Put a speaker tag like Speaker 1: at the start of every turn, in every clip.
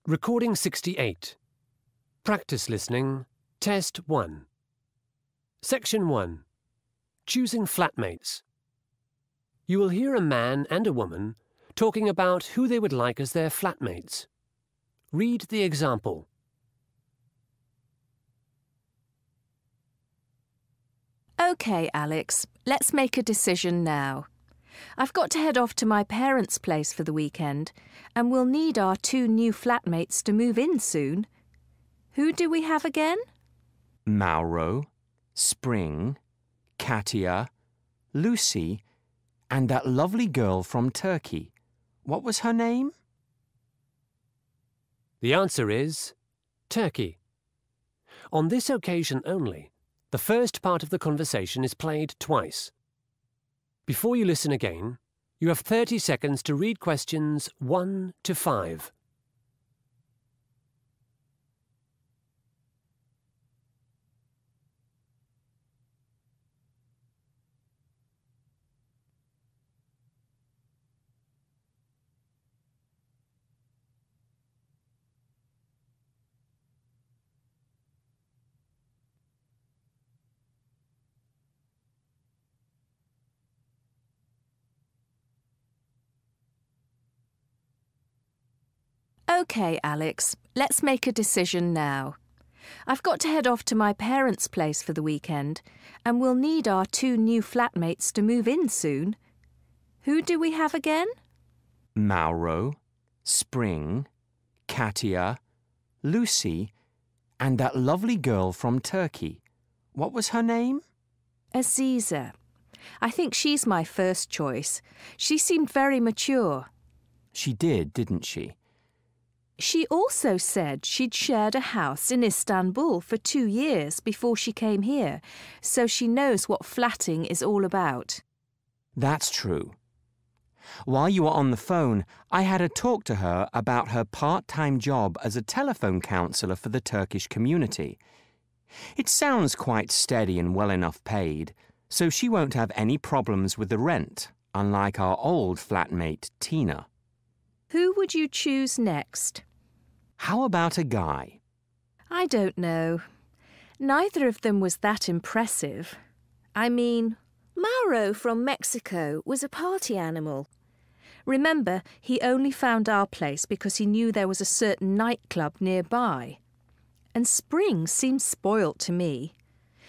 Speaker 1: Recording 68. Practice listening. Test 1. Section 1. Choosing flatmates. You will hear a man and a woman talking about who they would like as their flatmates. Read the example.
Speaker 2: OK, Alex, let's make a decision now. I've got to head off to my parents' place for the weekend, and we'll need our 2 new flatmates to move in soon. Who do we have again?
Speaker 3: Mauro, Spring, Katia, Lucy, and that lovely girl from Turkey. What was her name?
Speaker 1: The answer is Turkey. On this occasion only, the first part of the conversation is played twice. Before you listen again, you have 30 seconds to read questions 1 to 5.
Speaker 2: OK, Alex, let's make a decision now. I've got to head off to my parents' place for the weekend, and we'll need our 2 new flatmates to move in soon. Who do we have again?
Speaker 3: Mauro, Spring, Katia, Lucy, and that lovely girl from Turkey. What was her name?
Speaker 2: Aziza. I think she's my first choice. She seemed very mature.
Speaker 3: She did, didn't she?
Speaker 2: She also said she'd shared a house in Istanbul for 2 years before she came here, so she knows what flatting is all about.
Speaker 3: That's true. While you were on the phone, I had a talk to her about her part-time job as a telephone counsellor for the Turkish community. It sounds quite steady and well enough paid, so she won't have any problems with the rent, unlike our old flatmate, Tina.
Speaker 2: Who would you choose next?
Speaker 3: How about a guy?
Speaker 2: I don't know. Neither of them was that impressive. I mean, Mauro from Mexico was a party animal. Remember, he only found our place because he knew there was a certain nightclub nearby. And Spring seemed spoilt to me.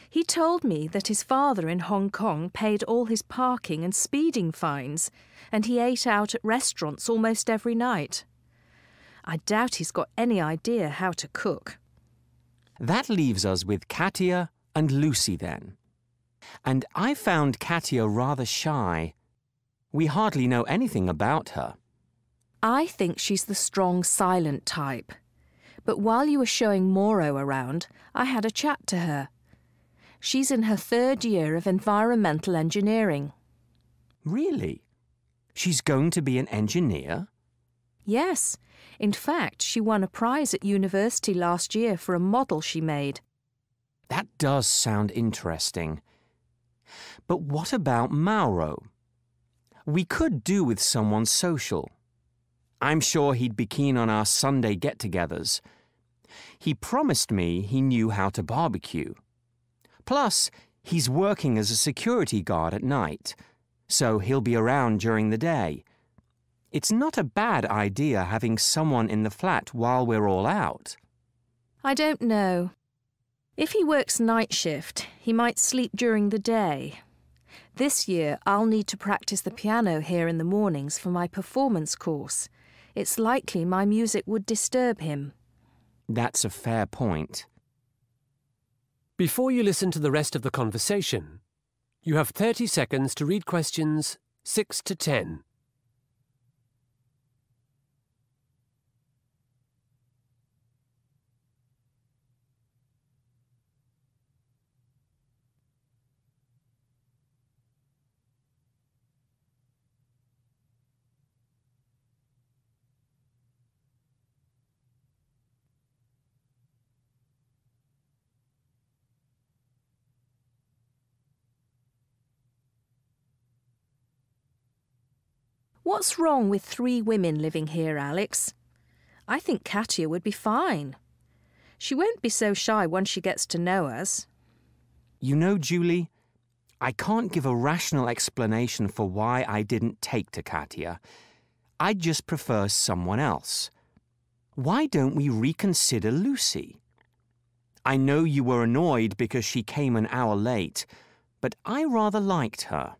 Speaker 2: He told me that his father in Hong Kong paid all his parking and speeding fines, and he ate out at restaurants almost every night. I doubt he's got any idea how to cook.
Speaker 3: That leaves us with Katia and Lucy then. And I found Katia rather shy. We hardly know anything about her.
Speaker 2: I think she's the strong, silent type. But while you were showing Mauro around, I had a chat to her. She's in her 3rd year of environmental engineering.
Speaker 3: Really? She's going to be an engineer?
Speaker 2: Yes. In fact, she won a prize at university last year for a model she made.
Speaker 3: That does sound interesting. But what about Mauro? We could do with someone social. I'm sure he'd be keen on our Sunday get-togethers. He promised me he knew how to barbecue. Plus, he's working as a security guard at night, so he'll be around during the day. It's not a bad idea having someone in the flat while we're all out.
Speaker 2: I don't know. If he works night shift, he might sleep during the day. This year, I'll need to practice the piano here in the mornings for my performance course. It's likely my music would disturb him.
Speaker 3: That's a fair point.
Speaker 1: Before you listen to the rest of the conversation, you have 30 seconds to read questions 6 to 10.
Speaker 2: What's wrong with 3 women living here, Alex? I think Katia would be fine. She won't be so shy once she gets to know us.
Speaker 3: You know, Julie, I can't give a rational explanation for why I didn't take to Katia. I'd just prefer someone else. Why don't we reconsider Lucy? I know you were annoyed because she came an hour late, but I rather liked her.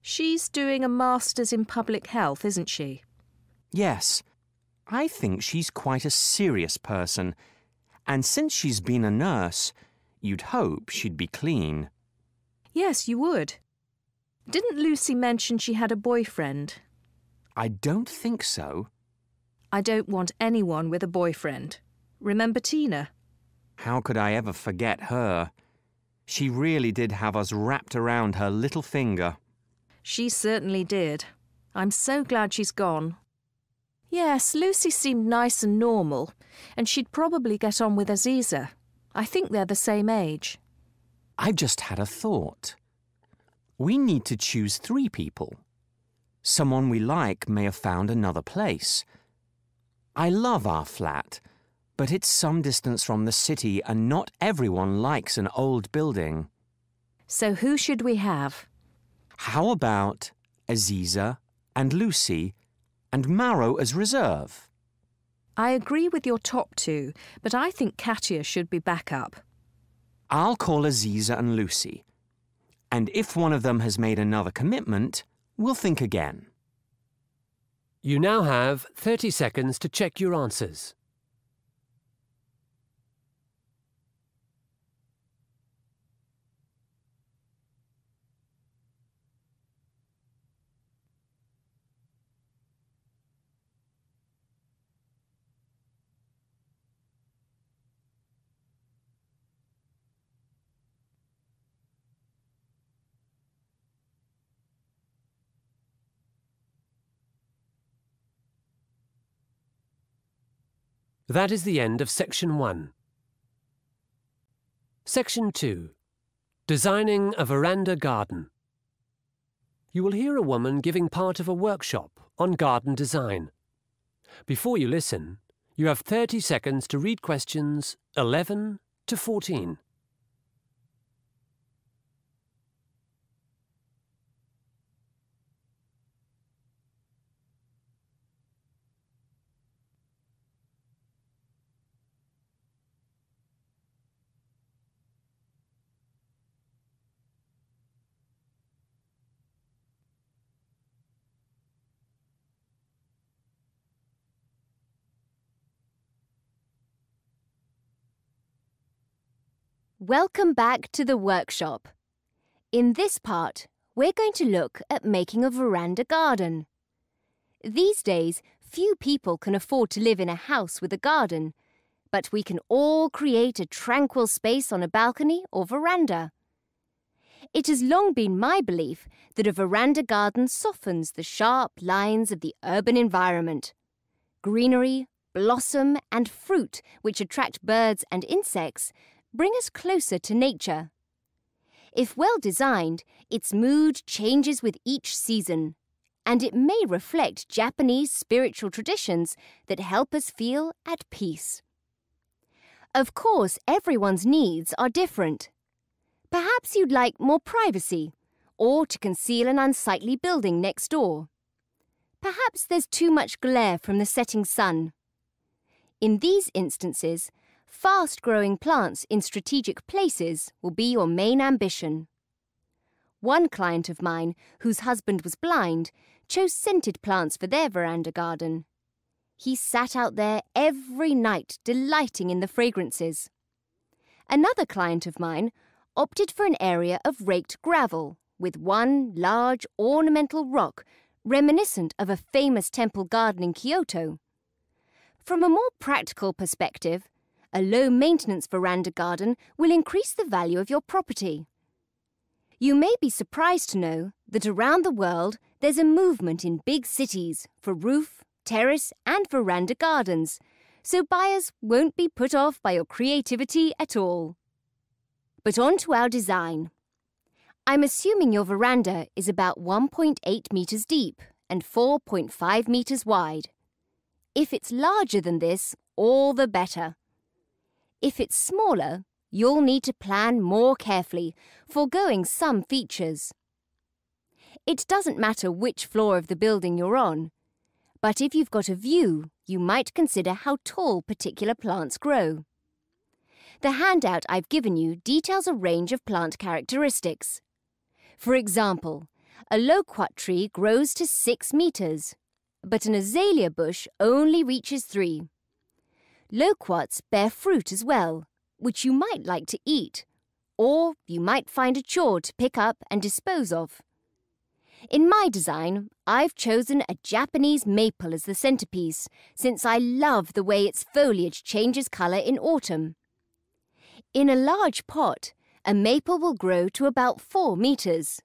Speaker 2: She's doing a Master's in Public Health, isn't she?
Speaker 3: Yes, I think she's quite a serious person, and since she's been a nurse, you'd hope she'd be clean.
Speaker 2: Yes, you would. Didn't Lucy mention she had a boyfriend?
Speaker 3: I don't think so.
Speaker 2: I don't want anyone with a boyfriend. Remember Tina?
Speaker 3: How could I ever forget her? She really did have us wrapped around her little finger.
Speaker 2: She certainly did. I'm so glad she's gone. Yes, Lucy seemed nice and normal, and she'd probably get on with Aziza. I think they're the same age.
Speaker 3: I've just had a thought. We need to choose 3 people. Someone we like may have found another place. I love our flat, but it's some distance from the city and not everyone likes an old building.
Speaker 2: So who should we have?
Speaker 3: How about Aziza and Lucy and Mauro as reserve?
Speaker 2: I agree with your top 2, but I think Katia should be backup.
Speaker 3: I'll call Aziza and Lucy. And if one of them has made another commitment, we'll think again.
Speaker 1: You now have 30 seconds to check your answers. That is the end of Section 1. Section 2. Designing a Veranda Garden. You will hear a woman giving part of a workshop on garden design. Before you listen, you have 30 seconds to read questions 11 to 14.
Speaker 4: Welcome back to the workshop. In this part, we're going to look at making a veranda garden. These days, few people can afford to live in a house with a garden, but we can all create a tranquil space on a balcony or veranda. It has long been my belief that a veranda garden softens the sharp lines of the urban environment. Greenery, blossom and fruit, which attract birds and insects, bring us closer to nature. If well designed, its mood changes with each season, and it may reflect Japanese spiritual traditions that help us feel at peace. Of course, everyone's needs are different. Perhaps you'd like more privacy, or to conceal an unsightly building next door. Perhaps there's too much glare from the setting sun. In these instances, fast-growing plants in strategic places will be your main ambition. One client of mine, whose husband was blind, chose scented plants for their veranda garden. He sat out there every night, delighting in the fragrances. Another client of mine opted for an area of raked gravel, with one large ornamental rock reminiscent of a famous temple garden in Kyoto. From a more practical perspective, a low-maintenance veranda garden will increase the value of your property. You may be surprised to know that around the world there's a movement in big cities for roof, terrace and veranda gardens, so buyers won't be put off by your creativity at all. But on to our design. I'm assuming your veranda is about 1.8 metres deep and 4.5 metres wide. If it's larger than this, all the better. If it's smaller, you'll need to plan more carefully, foregoing some features. It doesn't matter which floor of the building you're on, but if you've got a view, you might consider how tall particular plants grow. The handout I've given you details a range of plant characteristics. For example, a loquat tree grows to 6 meters, but an azalea bush only reaches 3. Loquats bear fruit as well, which you might like to eat, or you might find a chore to pick up and dispose of. In my design, I've chosen a Japanese maple as the centerpiece, since I love the way its foliage changes colour in autumn. In a large pot, a maple will grow to about 4 meters.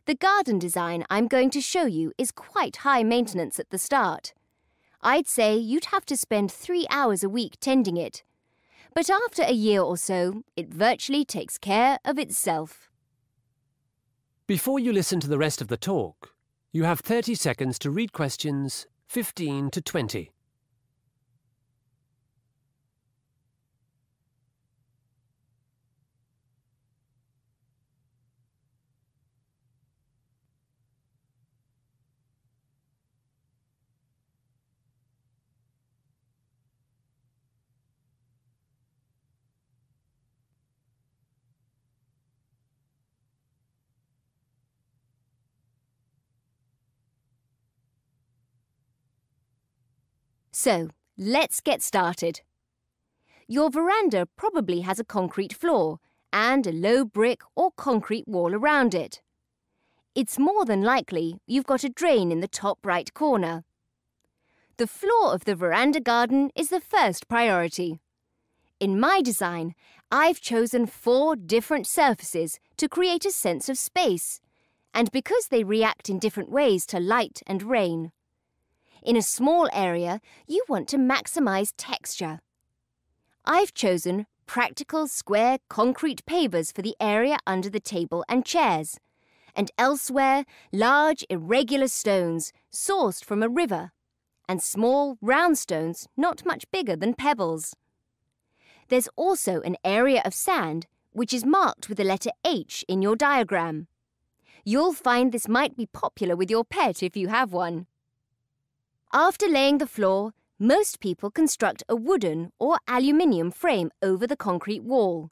Speaker 4: The garden design I'm going to show you is quite high maintenance at the start. I'd say you'd have to spend 3 hours a week tending it. But after a year or so, it virtually takes care of itself.
Speaker 1: Before you listen to the rest of the talk, you have 30 seconds to read questions 15 to 20.
Speaker 4: So, let's get started. Your veranda probably has a concrete floor and a low brick or concrete wall around it. It's more than likely you've got a drain in the top right corner. The floor of the veranda garden is the first priority. In my design, I've chosen 4 different surfaces to create a sense of space, and because they react in different ways to light and rain. In a small area, you want to maximise texture. I've chosen practical square concrete pavers for the area under the table and chairs, and elsewhere large irregular stones sourced from a river, and small round stones not much bigger than pebbles. There's also an area of sand which is marked with the letter H in your diagram. You'll find this might be popular with your pet if you have one. After laying the floor, most people construct a wooden or aluminium frame over the concrete wall.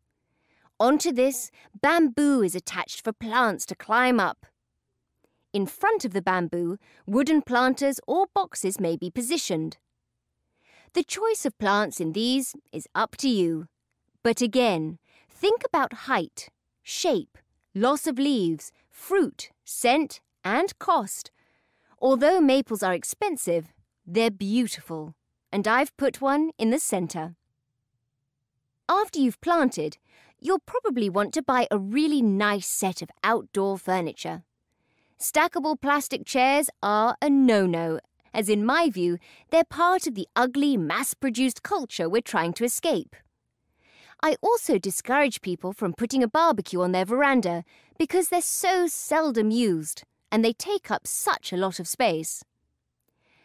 Speaker 4: Onto this, bamboo is attached for plants to climb up. In front of the bamboo, wooden planters or boxes may be positioned. The choice of plants in these is up to you. But again, think about height, shape, loss of leaves, fruit, scent, and cost. Although maples are expensive, they're beautiful, and I've put one in the centre. After you've planted, you'll probably want to buy a really nice set of outdoor furniture. Stackable plastic chairs are a no-no, as in my view, they're part of the ugly, mass-produced culture we're trying to escape. I also discourage people from putting a barbecue on their veranda because they're so seldom used, and they take up such a lot of space.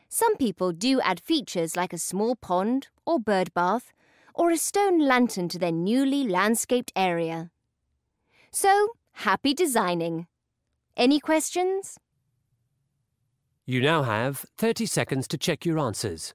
Speaker 4: Some people do add features like a small pond or bird bath or a stone lantern to their newly landscaped area. So, happy designing! Any questions?
Speaker 1: You now have 30 seconds to check your answers.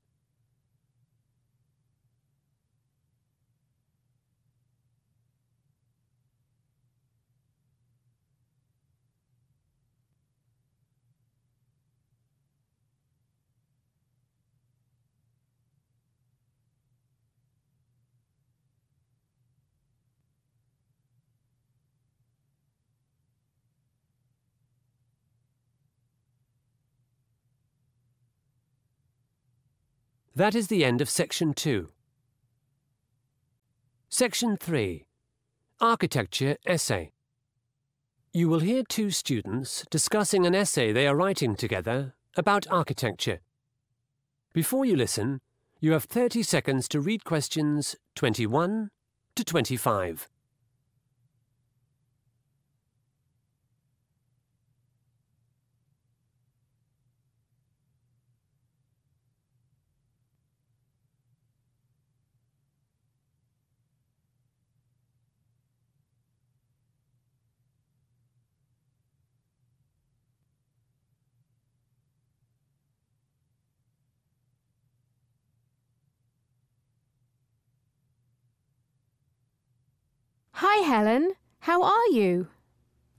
Speaker 1: That is the end of Section 2. Section 3. Architecture Essay. You will hear 2 students discussing an essay they are writing together about architecture. Before you listen, you have 30 seconds to read questions 21 to 25.
Speaker 2: Hi, Helen. How are you?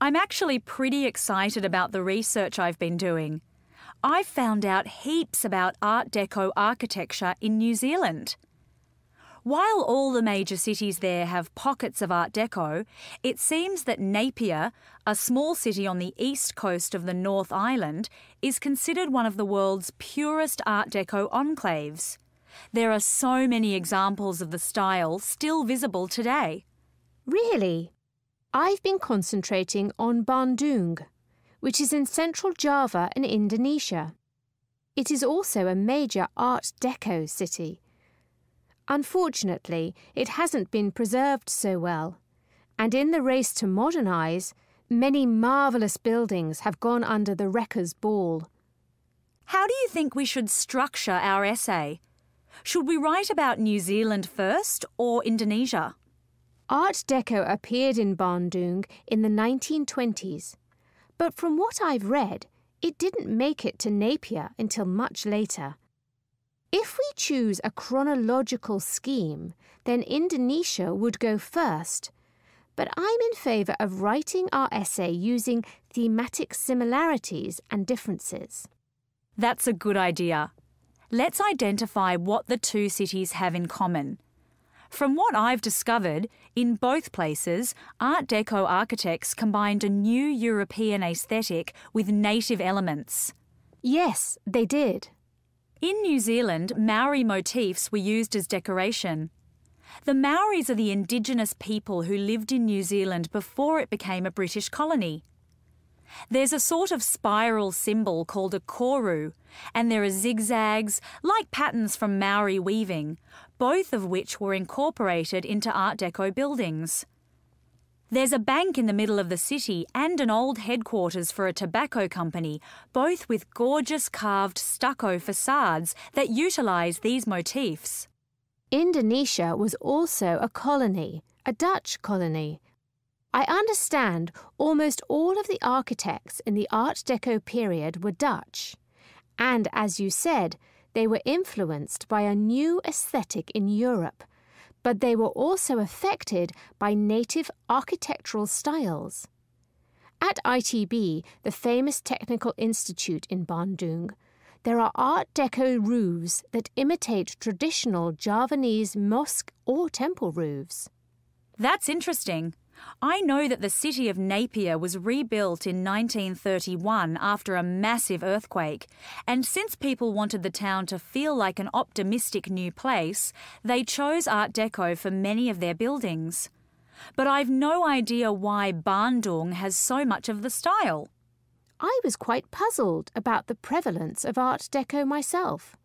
Speaker 5: I'm actually pretty excited about the research I've been doing. I've found out heaps about Art Deco architecture in New Zealand. While all the major cities there have pockets of Art Deco, it seems that Napier, a small city on the east coast of the North Island, is considered one of the world's purest Art Deco enclaves. There are so many examples of the style still visible today.
Speaker 2: Really? I've been concentrating on Bandung, which is in central Java in Indonesia. It is also a major Art Deco city. Unfortunately, it hasn't been preserved so well, and in the race to modernise, many marvellous buildings have gone under the wrecker's ball.
Speaker 5: How do you think we should structure our essay? Should we write about New Zealand first or Indonesia?
Speaker 2: Art Deco appeared in Bandung in the 1920s, but from what I've read, it didn't make it to Napier until much later. If we choose a chronological scheme, then Indonesia would go first, but I'm in favour of writing our essay using thematic similarities and differences.
Speaker 5: That's a good idea. Let's identify what the two cities have in common. From what I've discovered, in both places, Art Deco architects combined a new European aesthetic with native elements.
Speaker 2: Yes, they did.
Speaker 5: In New Zealand, Maori motifs were used as decoration. The Maoris are the indigenous people who lived in New Zealand before it became a British colony. There's a sort of spiral symbol called a koru, and there are zigzags, like patterns from Maori weaving, both of which were incorporated into Art Deco buildings. There's a bank in the middle of the city and an old headquarters for a tobacco company, both with gorgeous carved stucco facades that utilise these motifs.
Speaker 2: Indonesia was also a colony, a Dutch colony. I understand almost all of the architects in the Art Deco period were Dutch, and as you said, they were influenced by a new aesthetic in Europe, but they were also affected by native architectural styles. At ITB, the famous technical institute in Bandung, there are Art Deco roofs that imitate traditional Javanese mosque or temple roofs.
Speaker 5: That's interesting. I know that the city of Napier was rebuilt in 1931 after a massive earthquake, and since people wanted the town to feel like an optimistic new place, they chose Art Deco for many of their buildings. But I've no idea why Bandung has so much of the style.
Speaker 2: I was quite puzzled about the prevalence of Art Deco myself.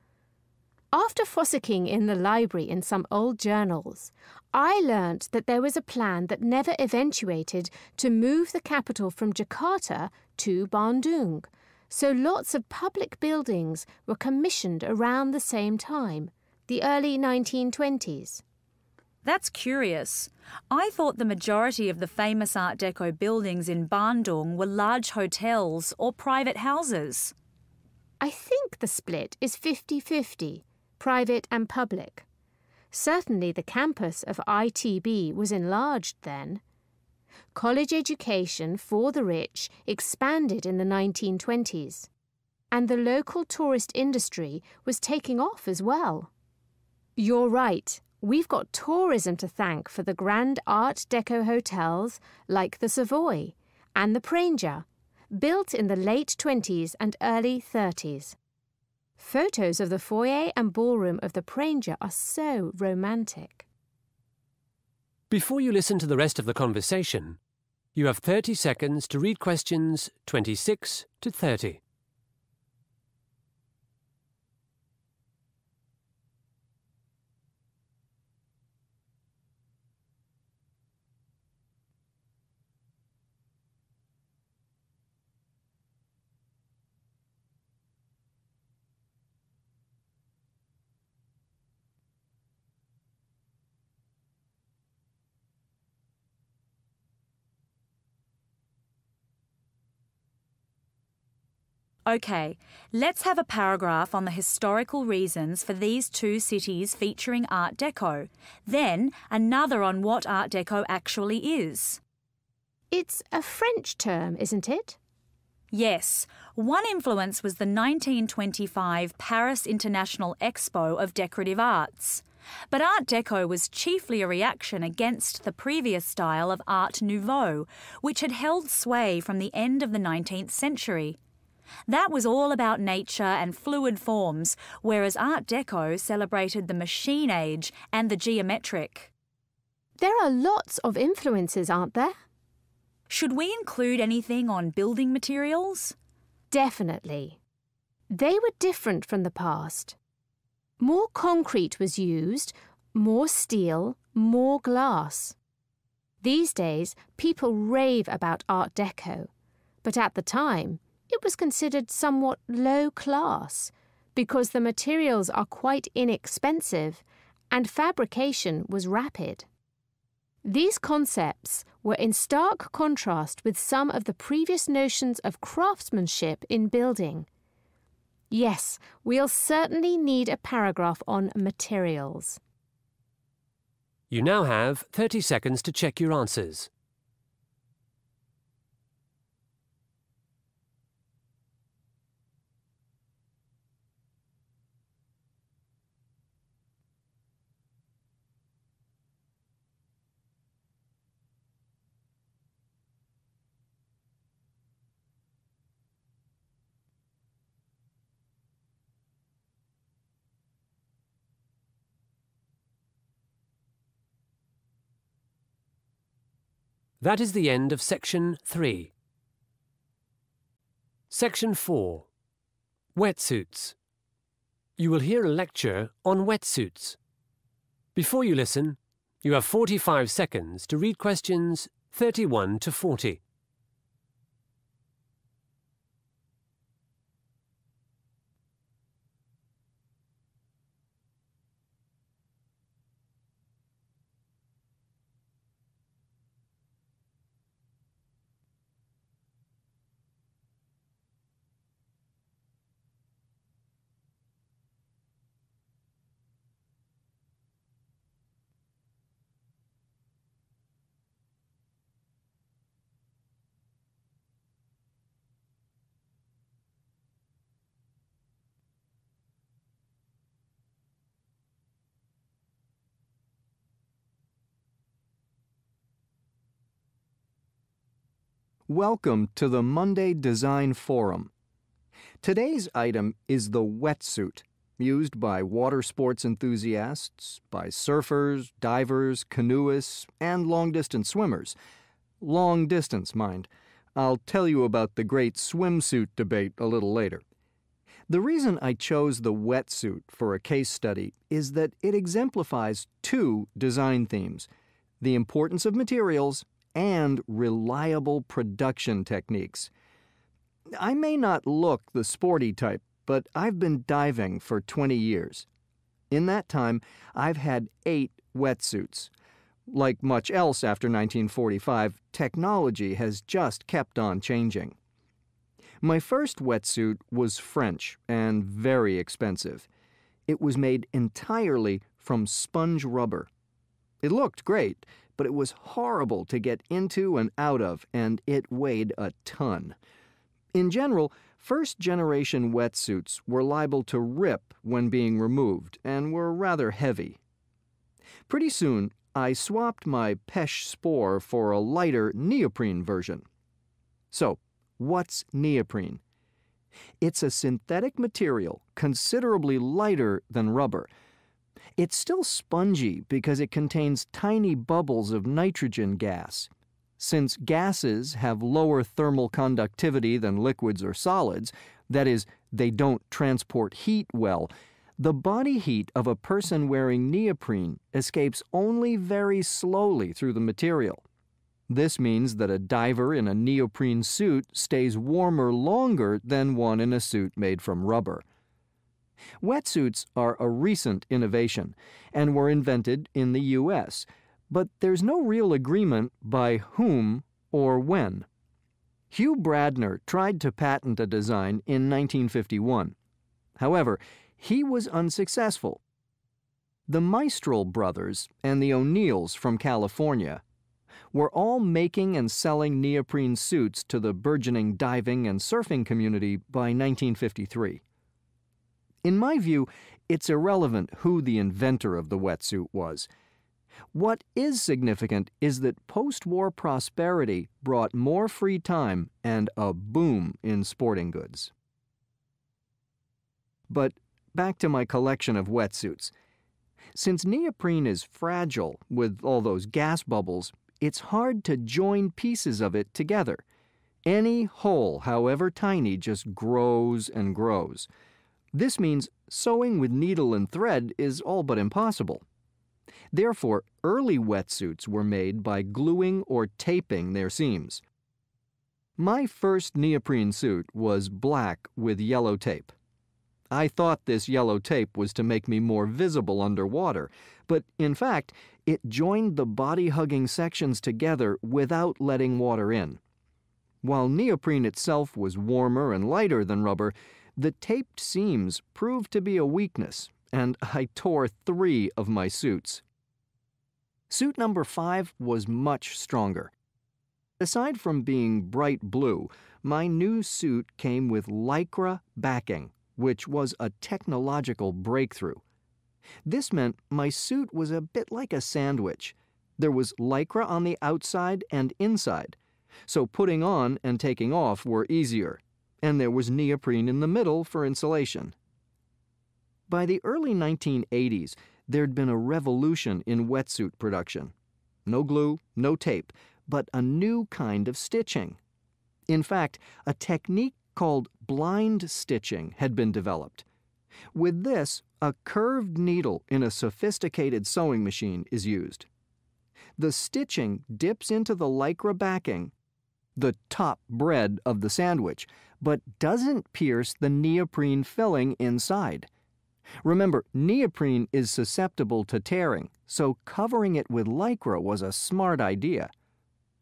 Speaker 2: After fossicking in the library in some old journals, I learnt that there was a plan that never eventuated to move the capital from Jakarta to Bandung, so lots of public buildings were commissioned around the same time, the early 1920s.
Speaker 5: That's curious. I thought the majority of the famous Art Deco buildings in Bandung were large hotels or private houses.
Speaker 2: I think the split is 50-50, private and public. Certainly the campus of ITB was enlarged then. College education for the rich expanded in the 1920s, and the local tourist industry was taking off as well. You're right, we've got tourism to thank for the grand Art Deco hotels like the Savoy and the Pranger, built in the late 20s and early 30s. Photos of the foyer and ballroom of the Pranger are so romantic.
Speaker 1: Before you listen to the rest of the conversation, you have 30 seconds to read questions 26 to 30.
Speaker 5: OK, let's have a paragraph on the historical reasons for these two cities featuring Art Deco, then another on what Art Deco actually is.
Speaker 6: It's a French term, isn't it?
Speaker 5: Yes, one influence was the 1925 Paris International Expo of Decorative Arts. But Art Deco was chiefly a reaction against the previous style of Art Nouveau, which had held sway from the end of the 19th century. That was all about nature and fluid forms, whereas Art Deco celebrated the machine age and the geometric.
Speaker 6: There are lots of influences, aren't there?
Speaker 5: Should we include anything on building materials?
Speaker 6: Definitely. They were different from the past. More concrete was used, more steel, more glass. These days, people rave about Art Deco, but at the time, it was considered somewhat low class because the materials are quite inexpensive and fabrication was rapid. These concepts were in stark contrast with some of the previous notions of craftsmanship in building. Yes, we'll certainly need a paragraph on materials.
Speaker 1: You now have 30 seconds to check your answers. That is the end of Section 3. Section 4. Wetsuits. You will hear a lecture on wetsuits. Before you listen, you have 45 seconds to read questions 31 to 40.
Speaker 7: Welcome to the Monday Design Forum. Today's item is the wetsuit, used by water sports enthusiasts, by surfers, divers, canoeists, and long-distance swimmers. Long distance, mind. I'll tell you about the great swimsuit debate a little later. The reason I chose the wetsuit for a case study is that it exemplifies two design themes: the importance of materials and reliable production techniques. I may not look the sporty type, but I've been diving for 20 years. In that time, I've had 8 wetsuits. Like much else after 1945, technology has just kept on changing. My first wetsuit was French and very expensive. It was made entirely from sponge rubber. It looked great, but it was horrible to get into and out of, and it weighed a ton. In general, first-generation wetsuits were liable to rip when being removed and were rather heavy. Pretty soon, I swapped my Pesh Spore for a lighter neoprene version. So, what's neoprene? It's a synthetic material considerably lighter than rubber. It's still spongy because it contains tiny bubbles of nitrogen gas. Since gases have lower thermal conductivity than liquids or solids, that is, they don't transport heat well, the body heat of a person wearing neoprene escapes only very slowly through the material. This means that a diver in a neoprene suit stays warmer longer than one in a suit made from rubber. Wetsuits are a recent innovation and were invented in the U.S., but there's no real agreement by whom or when. Hugh Bradner tried to patent a design in 1951. However, he was unsuccessful. The Mistral brothers and the O'Neills from California were all making and selling neoprene suits to the burgeoning diving and surfing community by 1953. In my view, it's irrelevant who the inventor of the wetsuit was. What is significant is that post-war prosperity brought more free time and a boom in sporting goods. But back to my collection of wetsuits. Since neoprene is fragile with all those gas bubbles, it's hard to join pieces of it together. Any hole, however tiny, just grows and grows. This means sewing with needle and thread is all but impossible. Therefore, early wetsuits were made by gluing or taping their seams. My first neoprene suit was black with yellow tape. I thought this yellow tape was to make me more visible underwater, but in fact, it joined the body-hugging sections together without letting water in. While neoprene itself was warmer and lighter than rubber, the taped seams proved to be a weakness, and I tore 3 of my suits. Suit number 5 was much stronger. Aside from being bright blue, my new suit came with Lycra backing, which was a technological breakthrough. This meant my suit was a bit like a sandwich. There was Lycra on the outside and inside, so putting on and taking off were easier, and there was neoprene in the middle for insulation. By the early 1980s, there'd been a revolution in wetsuit production. No glue, no tape, but a new kind of stitching. In fact, a technique called blind stitching had been developed. With this, a curved needle in a sophisticated sewing machine is used. The stitching dips into the Lycra backing, the top bread of the sandwich, but doesn't pierce the neoprene filling inside. Remember, neoprene is susceptible to tearing, so covering it with Lycra was a smart idea.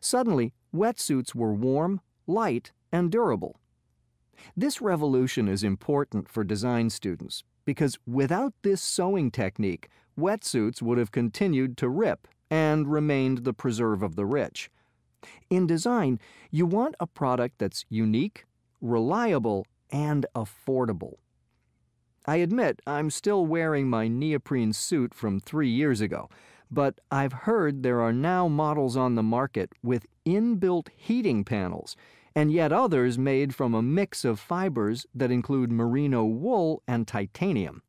Speaker 7: Suddenly, wetsuits were warm, light, and durable. This revolution is important for design students because without this sewing technique, wetsuits would have continued to rip and remained the preserve of the rich. In design, you want a product that's unique, reliable, and affordable. I admit I'm still wearing my neoprene suit from 3 years ago, but I've heard there are now models on the market with inbuilt heating panels, and yet others made from a mix of fibers that include merino wool and titanium.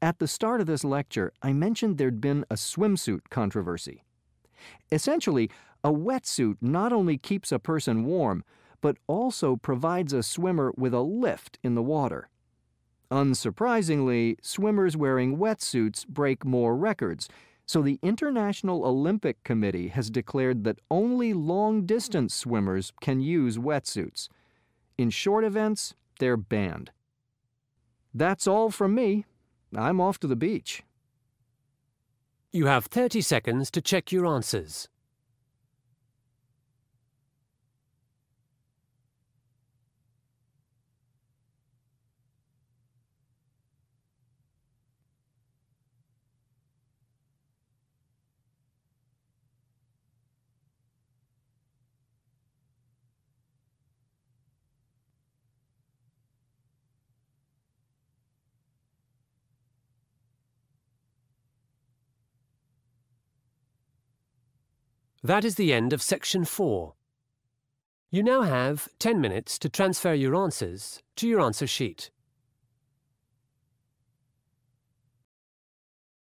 Speaker 7: At the start of this lecture, I mentioned there'd been a swimsuit controversy. Essentially, a wetsuit not only keeps a person warm, but also provides a swimmer with a lift in the water. Unsurprisingly, swimmers wearing wetsuits break more records, so the International Olympic Committee has declared that only long-distance swimmers can use wetsuits. In short events, they're banned. That's all from me. I'm off to the beach.
Speaker 1: You have 30 seconds to check your answers. That is the end of section 4. You now have 10 minutes to transfer your answers to your answer sheet.